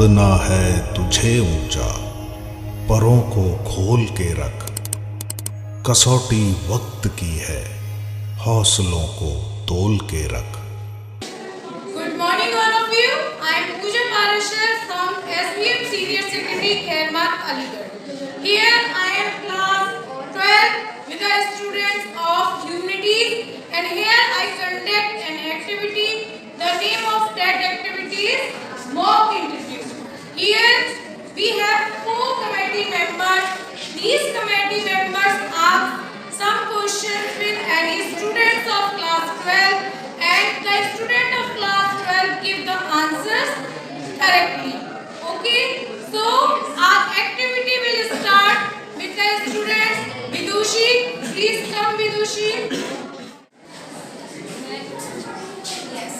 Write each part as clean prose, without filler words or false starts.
उड़ना है तुझे ऊंचा, परों को खोल के रख। कसौटी वक्त की है, हौसलों को तोल के रख। Good morning all of you. I am Pooja Parashar from SBM Senior Secondary Khairmat Aligarh. Here I am class 12 with the students of Humanities, and here I conduct an activity. The name of that activity is mock interview. Here we have 4 committee members. These committee members ask some questions with any students of class 12, and the student of class 12 give the answers correctly. Okay, so our activity will start with the students. Vidushi, please come Vidushi. Yes.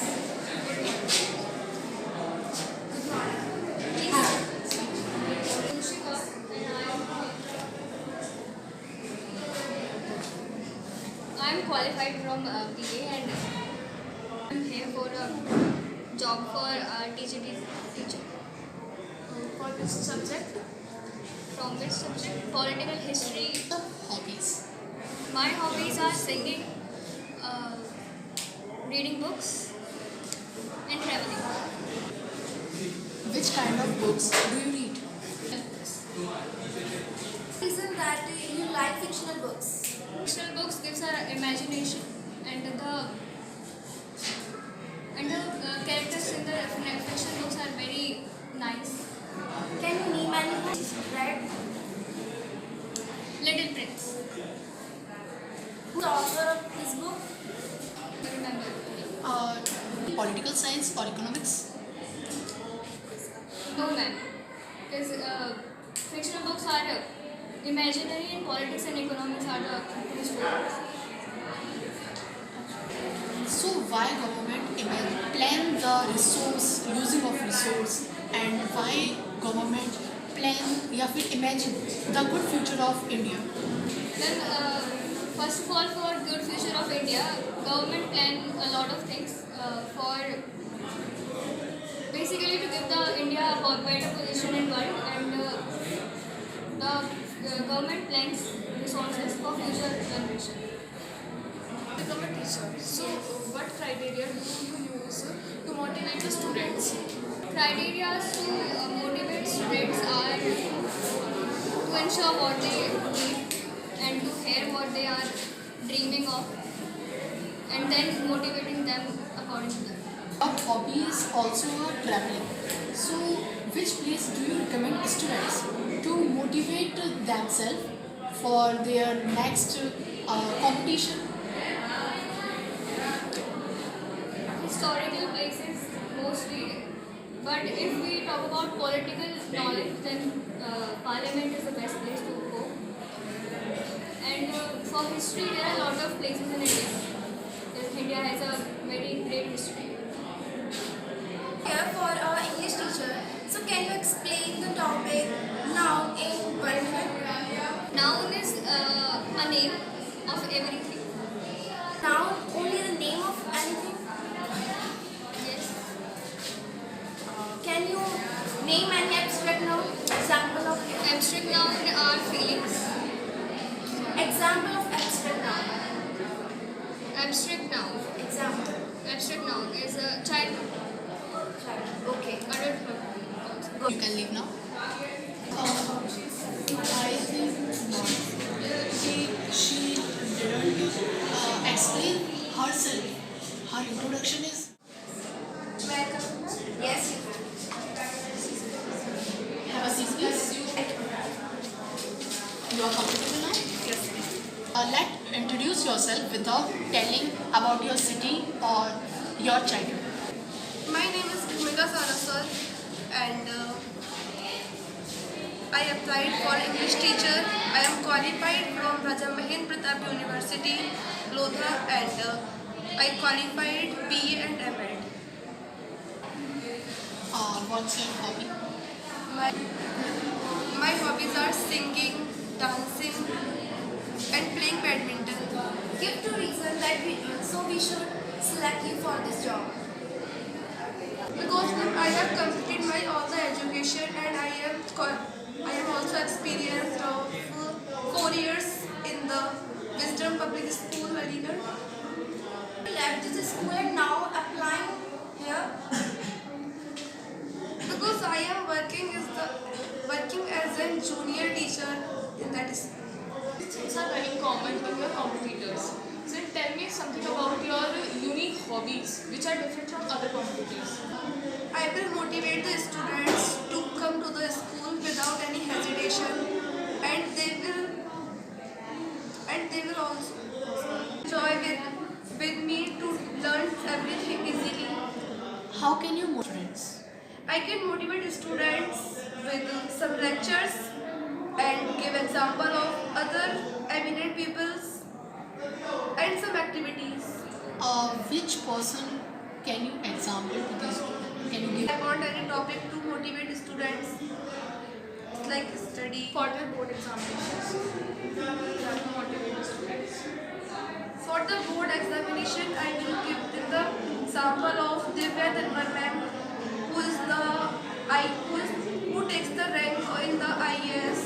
I am qualified from BA and I am here for a job for TGT teacher. For which subject? From which subject? Political history. Hobbies. My hobbies are singing, reading books, and traveling. Which kind of books do you read? Reason that you like fictional books. Fictional books gives our imagination and the characters in the fictional books are very nice. Can you name any books read? Little Prince. Who's the author of this book? I remember. Political science or economics? No, ma'am. Because fictional books are imaginary and politics and economics are the history books. So why government plan the using of resource, and why government plan या फिर imagine the good future of India? Then, first of all, for good future of India, government plan a lot of things for basically to give the India a better position in world, and the government plans resources for future generation. Become a teacher. So, what criteria do you use to motivate the students? Criteria to motivate students are to ensure what they need and to hear what they are dreaming of, and then motivating them according to that. Our hobby is also traveling. So which place do you recommend students to motivate themselves for their next competition? Historical places mostly, but if we talk about political knowledge, then Parliament is the best place to go. And for history, there are a lot of places in India. Because India has a very great history. Here for our English teacher. So can you explain the topic now in 1 minute? Noun is a name of everything. Now only the name of anything. Yes. Can you name any abstract noun? Example of Abstract noun are feelings. example of abstract noun. Abstract noun. Example. Abstract noun is a child, Okay. adulthood. You can leave now. I think she didn't explain herself. Her introduction is. Welcome. Yes. Have a seat, please. You are comfortable now? Yes. Let's introduce yourself without telling about your city or your childhood. My name is Bhumika Saraswat, and I applied for English teacher. I am qualified from Raja Mahendra Pratap University, Lodha, and I qualified BA and MA. What's your hobby? My hobbies are singing, dancing, and playing badminton. Give 2 reasons that we should select you for this job. Because I have completed my enjoy all the education, and I am also experienced of 4 years in the Wisdom Public School, Aligarh. I left this school and now applying here because I am working as a junior teacher in that school. Things are very common in your competitors. So tell me something about your unique hobbies which are different from other competitors. I will motivate the students to come to the school without any hesitation, and they will also enjoy with me to learn everything easily. How can you motivate students? I can motivate students with some lectures and give example of other eminent peoples and some activities. Which person can you example to these? Can you give? I want any topic to motivate students like study. For the board examinations, you have to motivate the students. For the board examination, I will give the example of Divya Dhanwar ma'am, who takes the rank in the IAS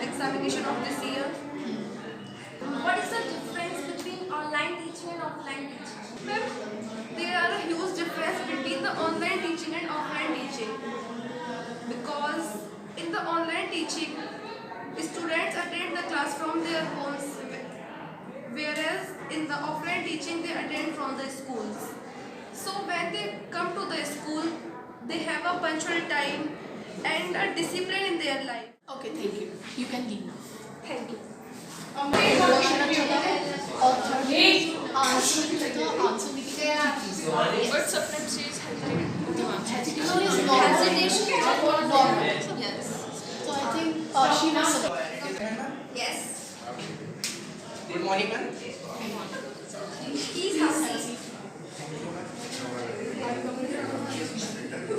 examination of this year. What is the difference between online teaching and offline teaching? Ma'am, there are a huge difference between the online teaching and offline teaching, because in the online teaching, students attend the class from their homes, whereas in the offline teaching they attend from the schools. So when they come to the school, they have a punctual time and a discipline in their life. Okay, thank you. You can leave now. Thank you. Question अच्छा था और thirdly answer the answer please. But sometimes says Hesitation is normal. Hesitation is normal. Yes. So I think she was Yes. Good morning, ma'am. He's happy.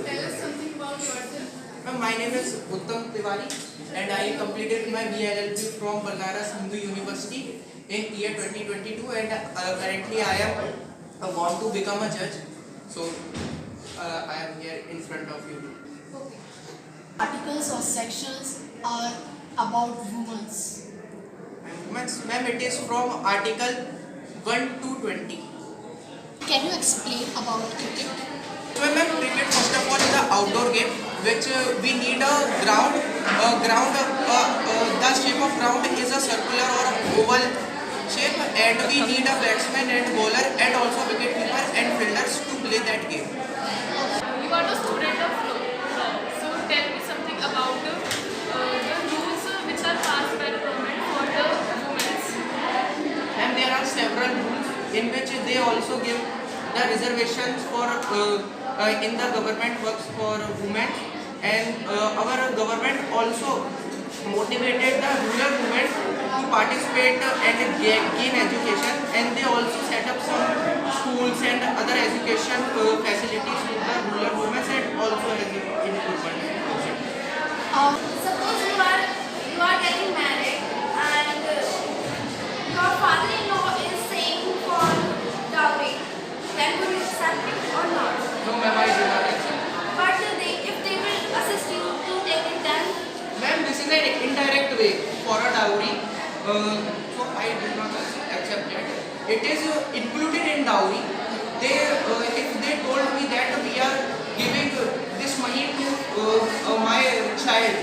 Tell us something about yourself. Ma'am, my name is Uttam Tiwari and I completed my BLLB from Banaras Hindu University in year 2022, and currently I want to become a judge. So I am here in front of you. articles or sections are about women's. Ma'am, it is from article 1 to 20. Can you explain about cricket? So ma'am, cricket first of all is an outdoor game which we need a ground. The shape of ground is a circular or oval shape, and we need a batsman and bowler and also wicketkeeper and fielders to play that game. You are the student of law. So tell me something about the rules which are passed by the government for the women. And there are several rules in which they also give the reservations for in the government works for women, and our government also motivated the rural women to participate and gain education, and they also set up some schools and other education facilities to the rural women and also in urban. Suppose you are getting married and your father-in-law is saying for dowry, then would you accept it or not? No ma'am, I do not accept. But if they will assist you to take it, then Ma'am, this is an indirect way for a dowry, so I do not accept that. It is included in dowry. If they told me that we are giving this money to my child,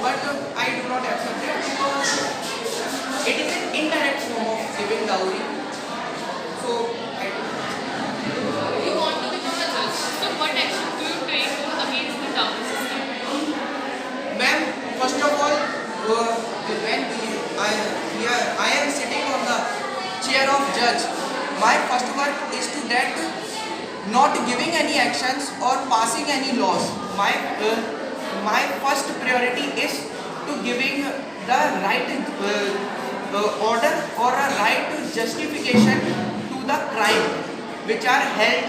but I do not accept that because it is an indirect form of giving dowry. So I do. You want to become a judge. So what action do you take against the dowry system? Ma'am, first of all, when I am sitting on the chair of judge, my first work is to that not giving any actions or passing any laws. My first priority is to giving the right order or a right justification to the crime which are held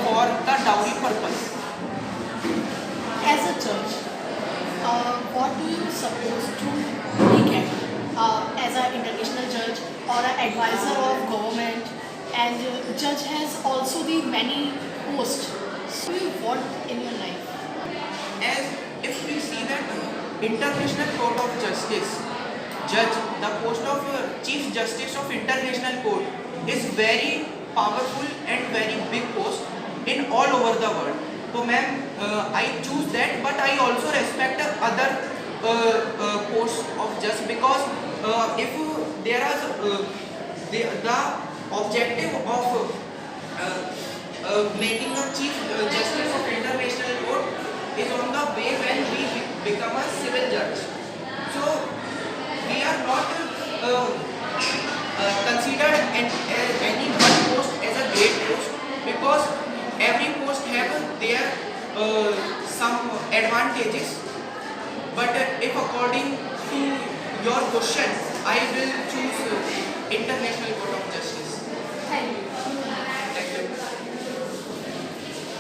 for the dowry purpose. As a judge, what do you suppose to look at as an international judge or an advisor of government? And judge has also the many posts. do you want in your life? As if we see that International Court of Justice, judge, the post of Chief Justice of International Court is very powerful and very big post in all over the world. So ma'am, I choose that, but I also respect other posts of judge, because if there are the objective of making a Chief Justice of International Court is on the way when we become a civil judge. So we are not considered any one post as a great post, because every post have their some advantages. But if according to your question, I will choose International Court of Justice. Thank you. Thank you.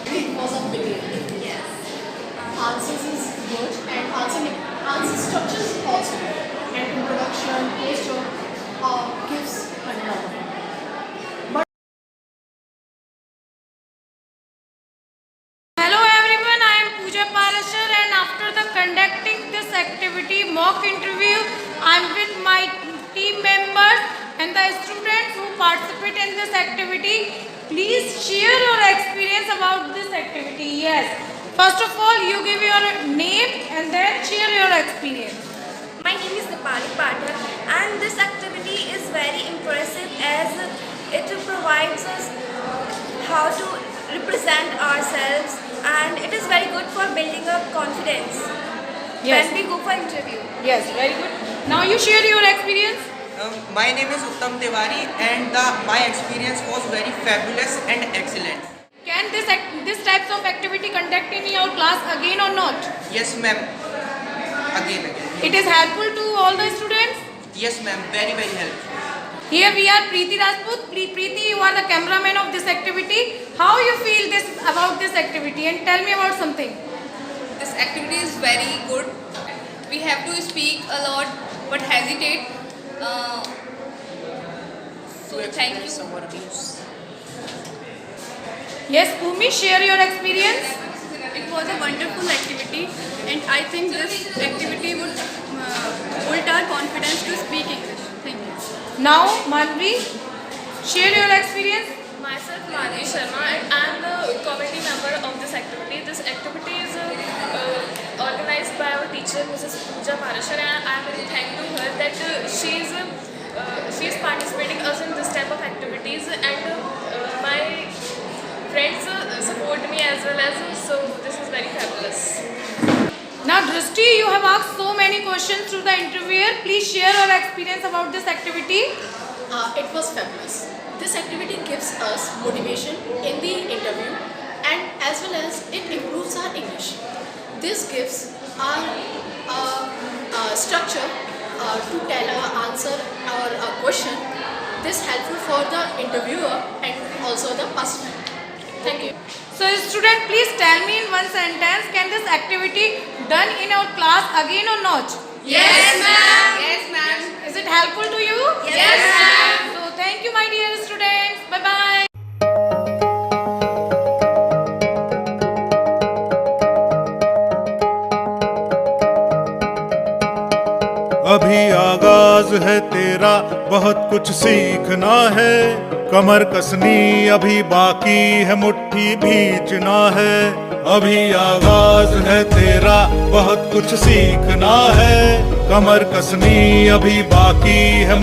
It was a billion. Yes. Answers is good and answer structure is also good. And introduction, posture gives a lot. Hello everyone, I am Pooja Parashar, and after the conducting this activity mock interview, I am with my team members and the students who participate in this activity. Please share your experience about this activity. Yes. First of all, you give your name and then share your experience. My name is Dipali Pathak, and this activity is very impressive as it provides us how to represent ourselves, and it is very good for building up confidence Yes. when we go for interview. Yes, very good. Now you share your experience. My name is Uttam Tiwari, and my experience was very fabulous and excellent. Can this types of activity conduct in your class again or not? Yes ma'am. Again. It is helpful to all the students. Yes ma'am, very helpful. Here we are Preeti Rajput. Preeti, you are the cameraman of this activity. How you feel about this activity, and tell me about something. This activity is very good. We have to speak a lot but hesitate. So thank you. Yes, Bhumi, share your experience. It was a wonderful activity, and I think this activity would build our confidence to speak English. Thank you. Now, Manvi, share your experience. Myself, Mani Sharma, and I am the committee member of this activity. This activity is organized by our teacher, Mrs. Pooja Parashar, and I am very thankful to her that she is participating us in this type of activities, and my friends support me as well as, so this is very fabulous. Now, Drishti, you have asked so many questions to the interviewer. Please share your experience about this activity. It was fabulous. This activity gives us motivation in the interview, and as well as it improves our English. This gives our structure to tell our answer or a question. This helpful for the interviewer and also the participant. Thank you. So, student, please tell me in one sentence, can this activity done in our class again or not? Yes, ma'am. Yes, ma'am. Is it helpful to you? Yes, ma'am. So, thank you, my dear students. Bye-bye. अभी आगाज है तेरा, बहुत कुछ सीखना है। कमर कसनी अभी बाकी है, मुट्ठी भींचना है। अभी आगाज है तेरा, बहुत कुछ सीखना है। कमर कसनी अभी बाकी है।